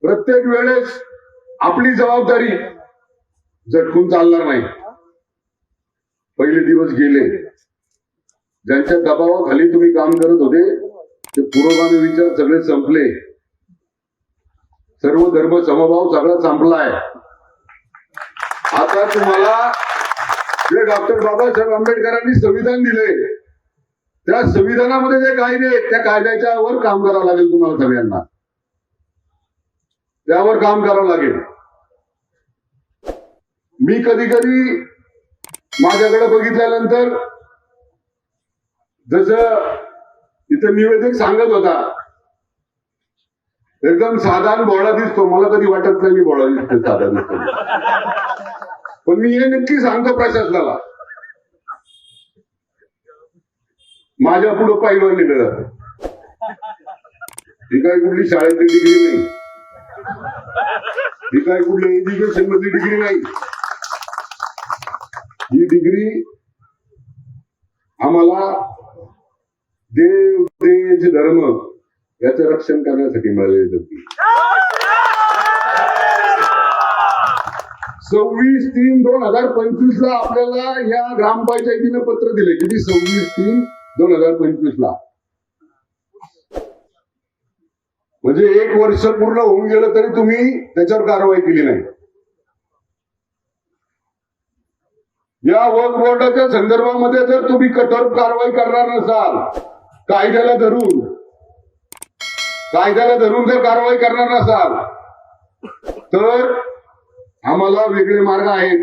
प्रत्येक वेळेस आपली जबाबदारी झटकून चालणार नाही. पहिले दिवस गेले. ज्यांच्या दबावाखाली तुम्ही काम करत होते ते पुरोगामी विचार सगळे संपले. सर्व धर्म समभाव सगळा संपलाय. आता तुम्हाला जे डॉक्टर बाबासाहेब आंबेडकरांनी संविधान दिले त्या संविधानामध्ये जे कायदे आहेत त्या कायद्याच्या वर काम करावं लागेल. तुम्हाला सगळ्यांना त्यावर काम करावं लागेल. मी कधी कधी माझ्याकडे बघितल्यानंतर जसं इथं निवेदक सांगत होता एकदम साधारण बोळा दिसतो. मला कधी वाटत नाही मी बोळा दिसतो साधा दिसतो. पण मी हे नक्की सांगतो प्रशासनाला माझ्या पुढे पायवर निघलं जातं. ही काय कुठली शाळेतली डिग्री नाही. ही काय कुठली एज्युकेशन मधली डिग्री नाही. ही डिग्री आम्हाला देव देश धर्म याचं रक्षण करण्यासाठी मिळालेली होती. 26/3/2025 ला आपल्याला या ग्रामपंचायतीनं पत्र दिले. किती? 26/3/2025 ला. म्हणजे 1 वर्ष पूर्ण होऊन गेलं तरी तुम्ही त्याच्यावर कारवाई केली नाही. या वक्फ बोर्डाच्या संदर्भामध्ये जर तुम्ही कठोर कारवाई करणार नसाल, कायद्याला धरून जर कारवाई करणार नसाल तर आम्हाला वेगळे मार्ग आहेत.